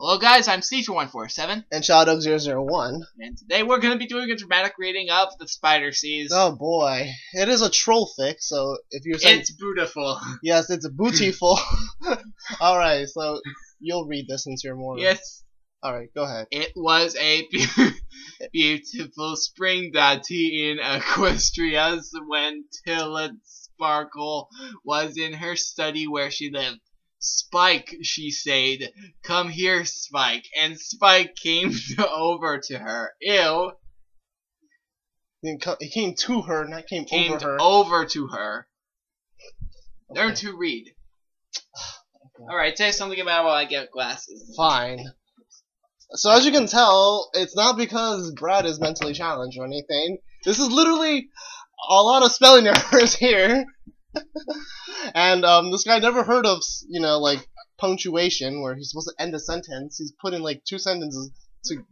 Hello guys, I'm Seater147. And Shadow001. And today we're going to be doing a dramatic reading of The Spider Seas. Oh boy. It is a troll fic, so if you're saying... It's beautiful. Yes, it's beautiful. Alright, so you'll read this since you're more... Yes. Alright, go ahead. It was a beautiful spring day in Equestria's when Tillet Sparkle was in her study where she lived. Spike, she said, come here, Spike. And Spike came over to her. Ew. He came to her, not came over her. Over to her. Okay. Learn to read. Alright, say something about it while I get glasses. Fine. So as you can tell, it's not because Brad is mentally challenged or anything. This is literally a lot of spelling errors here. And this guy never heard of, like punctuation, where he's supposed to end a sentence. He's putting like two sentences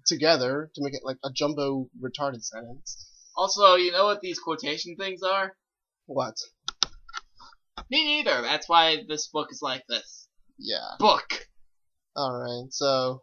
together to make it like a jumbo retarded sentence. Also, you know what these quotation things are? What? Me neither. That's why this book is like this. Yeah. Book. Alright, so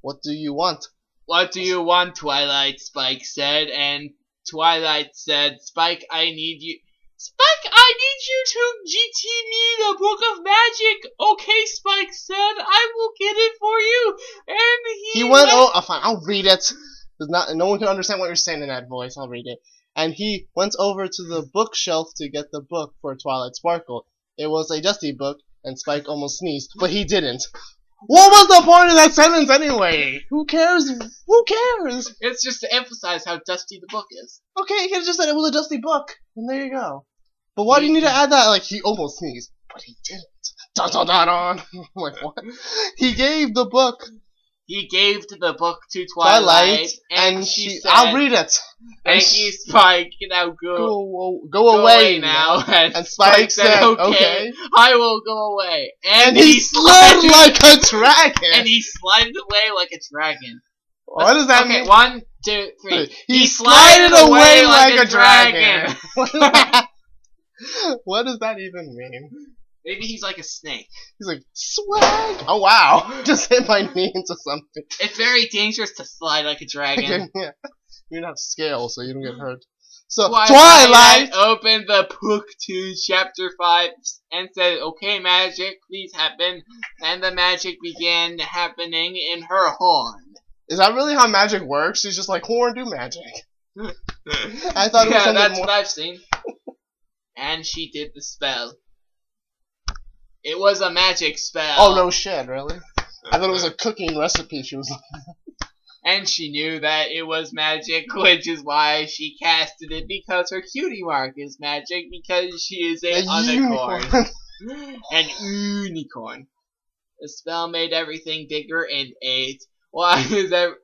what do you want? What do you want, Twilight? Spike said, and Twilight said, Spike, I need you. Spike, I need you to GT me the Book of Magic. Okay, Spike said, I will get it for you. And he went, oh, fine, I'll read it. No one can understand what you're saying in that voice. I'll read it. And he went over to the bookshelf to get the book for Twilight Sparkle. It was a dusty book, and Spike almost sneezed, but he didn't. What was the point of that sentence anyway? Who cares? Who cares? It's just to emphasize how dusty the book is. Okay, you could have just said it was a dusty book, and there you go. But why do you need to add that, like, he almost sneezed? But he didn't. Dun dun dun dun. Like, what? He gave the book. He gave the book to Twilight, and she said, I'll read it. Thank you, Spike. Now go away now. And Spike said, okay. I will go away. And he slid like a dragon. And he slided away like a dragon. What does that mean? Okay, 1, 2, 3. He slided away like a dragon. What does that even mean? Maybe he's like a snake. He's like, swag! Oh wow! Just hit my knee into something. It's very dangerous to slide like a dragon. Yeah. You don't have scales, so you don't get hurt. So, Twilight opened the book to chapter 5 and said, okay, magic, please happen. And the magic began happening in her horn. Is that really how magic works? She's just like, horn, do magic. I thought it was something that's more. What I've seen. And she did the spell. It was a magic spell. Oh, no shit, really? I thought it was a cooking recipe she was looking at. And she knew that it was magic, which is why she casted it, because her cutie mark is magic, because she is a unicorn. An unicorn. The spell made everything bigger and ate. Why is everything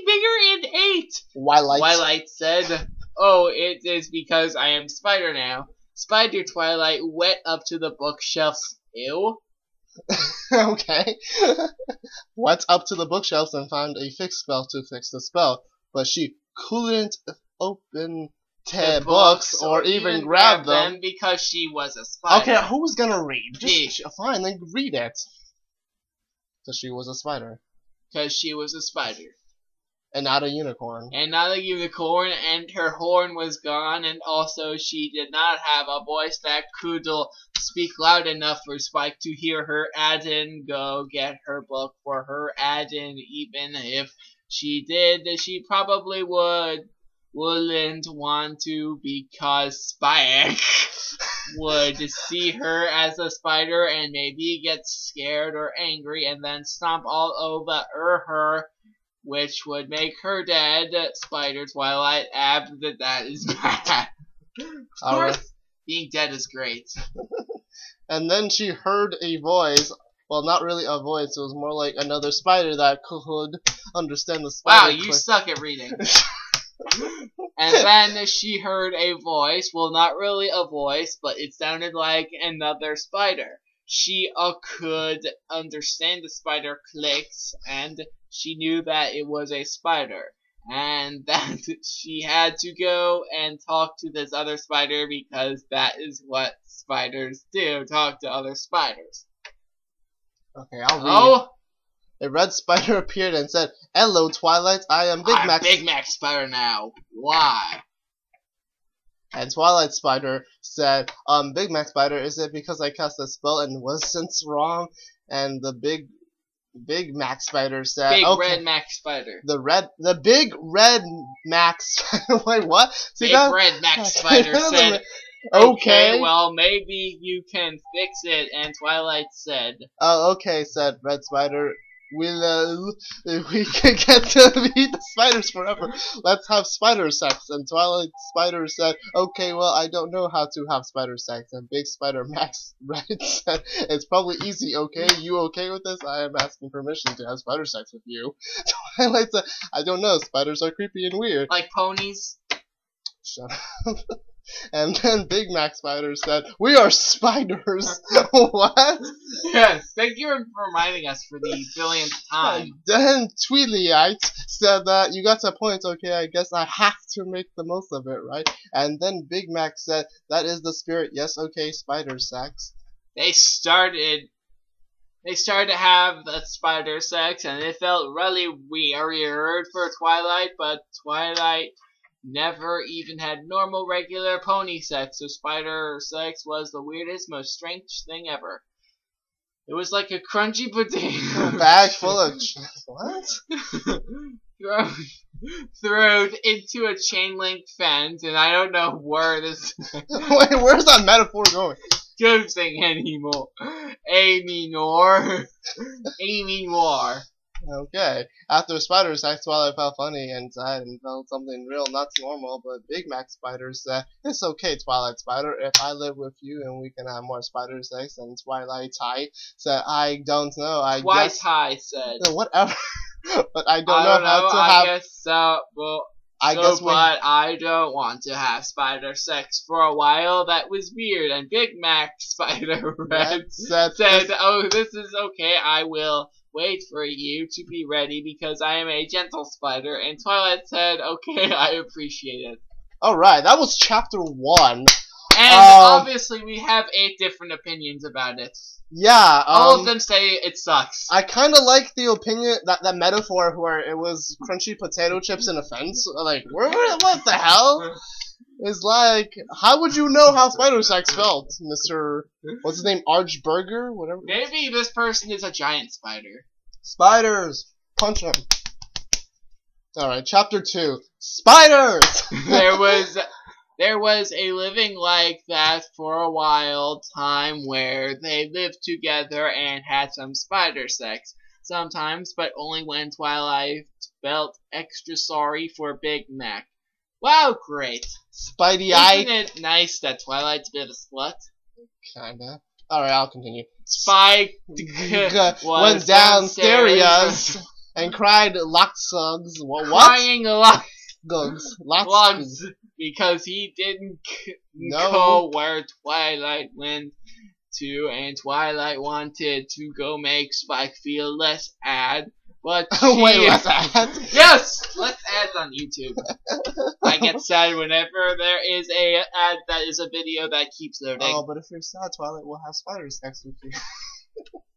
bigger and ate? Twilight said, oh, it is because I am Spider now. Spider Twilight went up to the bookshelves. Ew. Okay. Went up to the bookshelves and found a fix spell to fix the spell, but she couldn't open the books or even grab them because she was a spider. Okay, who's gonna read? Fine, then read it. Because she was a spider. Because she was a spider. And not a unicorn. And not a unicorn, and her horn was gone, and also she did not have a voice that could speak loud enough for Spike to hear her. Aden go get her book for her. Aden, even if she did, she probably wouldn't want to, because Spike would see her as a spider and maybe get scared or angry and then stomp all over her, which would make her dead. Spider Twilight that is bad. Of course, being dead is great. And then she heard a voice. Well, not really a voice. It was more like another spider that could understand the spider. Wow, you suck at reading. And then she heard a voice. Well, not really a voice, but it sounded like another spider. She could understand the spider clicks, and she knew that it was a spider, and that she had to go and talk to this other spider, because that is what spiders do, talk to other spiders. Okay, I'll read. Oh! A red spider appeared and said, "Hello, Twilight. I am Big I'm Mac." Big Mac Spider now. Why? And Twilight Spider said, Big Mac Spider, is it because I cast a spell and wasn't wrong? And the Big Mac Spider said, Big okay. Red Mac Spider. The Big Red Mac Spider, wait, what? See Big that? Red Mac Spider said, okay, well, maybe you can fix it. And Twilight said, oh, okay, said Red Spider. We can get to be the spiders forever. Let's have spider sex. And Twilight Spider said, okay, well, I don't know how to have spider sex. And Big Spider Max Red said, it's probably easy, okay? You okay with this? I am asking permission to have spider sex with you. Twilight said, I don't know, spiders are creepy and weird. like ponies? Shut up. And then Big Mac Spider said, we are spiders. What? Yes, thank you for reminding us for the billionth time. Then Tweedleites said that you got to a point, okay, I guess I have to make the most of it, right? And then Big Mac said, that is the spirit, yes, okay, spider sex. They started to have the spider sex, and it felt really weird for Twilight, but Twilight never even had normal, regular pony sex, so spider sex was the weirdest, most strange thing ever. It was like a crunchy potato Bag full of what? thrown into a chain link fence, and I don't know where this Wait, where's that metaphor going? goes anymore. Anymore. Okay. After spider sex, Twilight felt funny inside and felt something real, not normal, but Big Mac Spider said, it's okay, Twilight Spider, if I live with you and we can have more spider sex. And Twilight Tie said, I don't know, I guess... Tie said. Whatever. But I don't know how to have... I guess so, well... I don't want to have spider sex for a while. That was weird. And Big Mac Spider Red said, oh, this is okay. I will wait for you to be ready because I am a gentle spider. And Twilight said, okay, I appreciate it. Alright, that was chapter 1. And obviously we have 8 different opinions about it. Yeah, all of them say it sucks. I kind of like the opinion, that metaphor where it was crunchy potato chips in a fence. Like, what the hell? It's like, how would you know how spider sex felt, Mr. What's his name, Archburger? Whatever. Maybe this person is a giant spider. Spiders! Punch them. Alright, chapter 2. Spiders! There was a living like that for a while time where they lived together and had some spider sex sometimes, but only when Twilight felt extra sorry for Big Mac. Wow, great. Spidey-eye. Isn't it nice that Twilight's a bit of a slut? Kinda. Alright, I'll continue. Spike went downstairs and cried lots-slugs. What? Crying a lot. Lots. Because he didn't know go where Twilight went to, and Twilight wanted to go make Spike feel less ad, but wait, less ads? Yes! Less ads on YouTube. I get sad whenever there is a ad that is a video that keeps loading. Oh, but if you're sad, Twilight will have spider sex with you.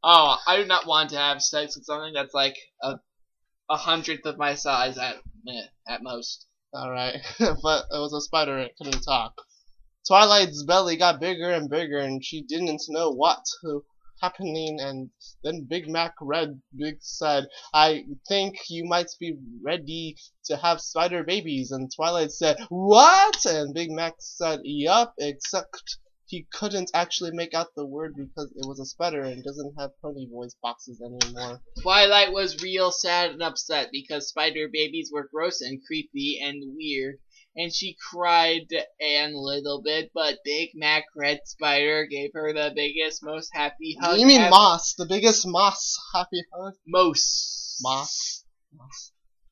Oh, I do not want to have sex with something that's like a 100th of my size at most. Alright, but it was a spider, it couldn't talk. Twilight's belly got bigger and bigger, and she didn't know what was happening, and then Big Mac Red Big said, I think you might be ready to have spider babies, and Twilight said, what? And Big Mac said, yup, except he couldn't actually make out the word because it was a spider and doesn't have pony voice boxes anymore. Twilight was real sad and upset because spider babies were gross and creepy and weird, and she cried a little bit, but Big Mac Red Spider gave her the biggest, most happy hug. You mean moss? The biggest moss happy hug? Moss.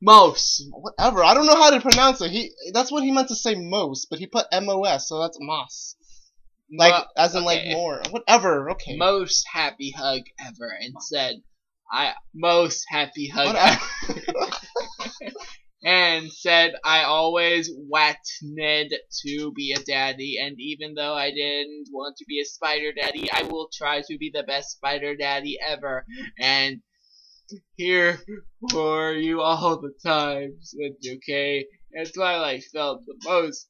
Whatever. I don't know how to pronounce it. That's what he meant to say most, but he put M-O-S, so that's moss. Like, as in, like, more. Whatever, okay. Most happy hug ever, and said, most happy hug ever. and said I always wanted to be a daddy, and even though I didn't want to be a spider daddy, I will try to be the best spider daddy ever. And here for you all the times, okay? And Twilight felt the most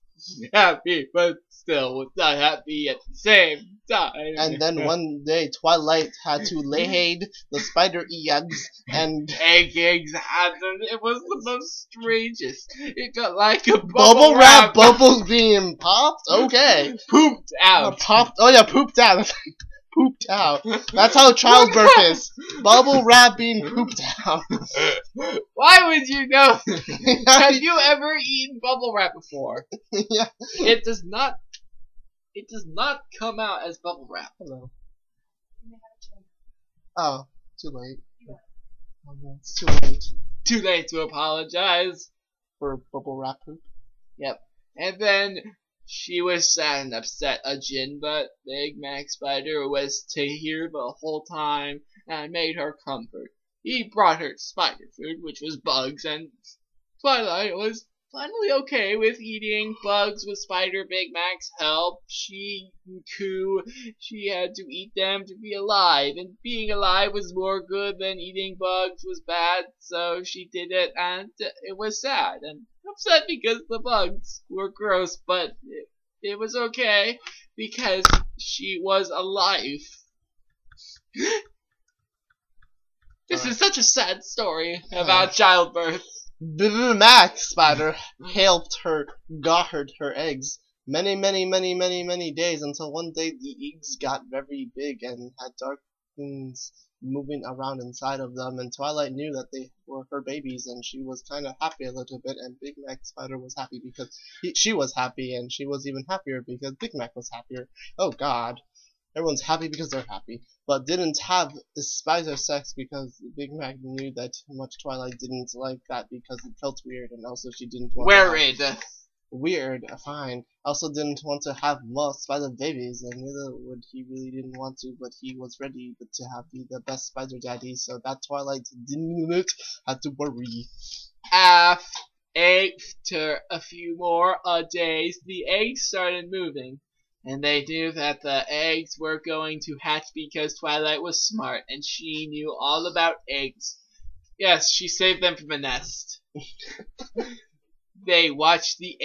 happy, but still was not happy at the same time. And then one day, Twilight had to lay the spider eggs, and eggs happened. It was the most strangest. It got like a bubble wrap bubbles being popped. Okay, pooped out. Popped. Oh yeah, pooped out. Pooped out. That's how childbirth is. Bubble wrap being pooped out. Why would you know? Have you ever eaten bubble wrap before? Yeah. It does not. It does not come out as bubble wrap. Hello. Oh, too late. Oh, no, it's too late. Too late to apologize. For bubble wrap poop? Yep. And then she was sad and upset again, but Big Mac Spider was here the whole time and made her comfort. He brought her spider food, which was bugs, and Twilight was finally okay with eating bugs with Spider Big Mac's help. She had to eat them to be alive, and being alive was more good than eating bugs was bad, so she did it, and it was sad and upset because the bugs were gross, but it was okay because she was alive. This is such a sad story about childbirth. Big Mac Spider helped her guard her eggs many days until one day the eggs got very big and had dark things moving around inside of them, and Twilight knew that they were her babies, and she was kind of happy a little bit, and Big Mac Spider was happy because she was happy, and she was even happier because Big Mac was happier. Oh god. Everyone's happy because they're happy, but didn't have spider sex because Big Mac knew that much Twilight didn't like that because it felt weird, and also she didn't want weird, fine. Also didn't want to have more spider babies, and neither would he really didn't want to, but he was ready to have be the best spider daddy, so that Twilight didn't have to worry. After a few more days, the eggs started moving. And they knew that the eggs were going to hatch because Twilight was smart and she knew all about eggs. Yes, she saved them from a nest. They watched the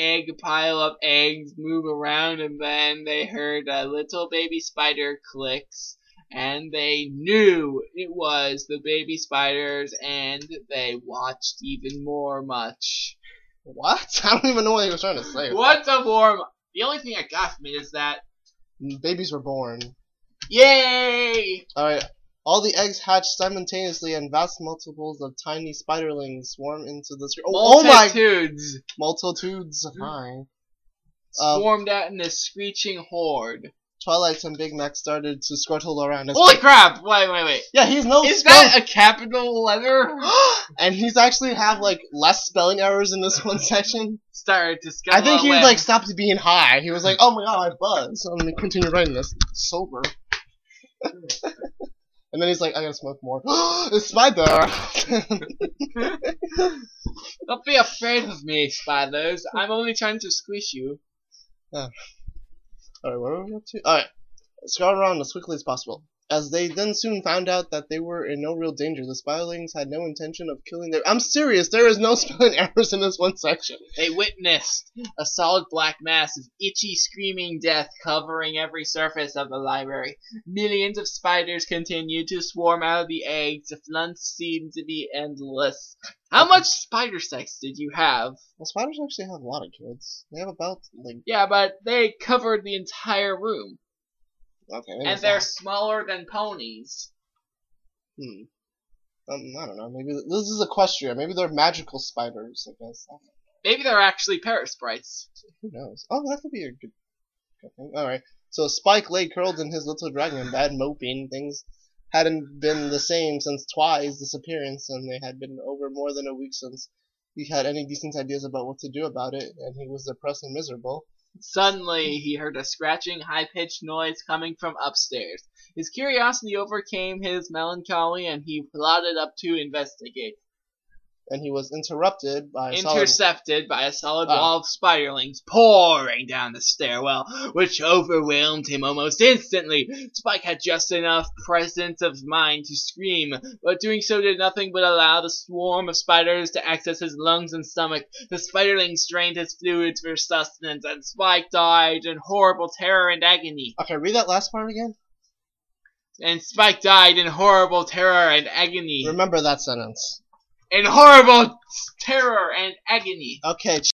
pile of eggs move around, and then they heard a little baby spider clicks, and they knew it was the baby spiders, and they watched even more much. What? I don't even know what he was trying to say. What's a warm? The only thing I got from it is that babies were born. Yay! Alright, all the eggs hatched simultaneously and vast multiples of tiny spiderlings swarmed into the screen. Multitudes! Multitudes. Hi. Swarmed out in a screeching horde. Twilight and Big Mac started to scuttle around. Holy crap! Wait. Yeah, he's no Is that a capital letter? And he's actually have, like, less spelling errors in this one section. Started to scuttle I think he, like, stopped being high. He was like, oh my god, I buzzed. So I'm gonna continue writing this. Sober. And then he's like, I gotta smoke more. It's spider! Don't be afraid of me, spiders. I'm only trying to squish you. Oh. Alright, what are we up to? Alright, scroll around as quickly as possible. As they then soon found out that they were in no real danger, the spiderlings had no intention of killing their— I'm serious, there is no spelling errors in this one section. They witnessed a solid black mass of itchy, screaming death covering every surface of the library. Millions of spiders continued to swarm out of the eggs. The fun seemed to be endless. How much spider sex did you have? Well, spiders actually have a lot of kids. They have about, like— Yeah, but they covered the entire room. Okay, and they're smaller than ponies. I don't know. Maybe this is Equestria. Maybe they're magical spiders, I guess. Maybe they're actually parasprites. Who knows? Oh, that could be a good thing. Alright. So Spike lay curled in his little dragon bed, moping. Things hadn't been the same since Twi's disappearance, and they had been over more than a week since he had any decent ideas about what to do about it, and he was depressed and miserable. Suddenly, he heard a scratching, high-pitched noise coming from upstairs. His curiosity overcame his melancholy, and he plodded up to investigate. and he was intercepted by a solid wall of spiderlings pouring down the stairwell, which overwhelmed him almost instantly. Spike had just enough presence of mind to scream, but doing so did nothing but allow the swarm of spiders to access his lungs and stomach. The spiderlings drained his fluids for sustenance, and Spike died in horrible terror and agony. Okay, read that last part again. And Spike died in horrible terror and agony. Remember that sentence. In horrible terror and agony. Okay.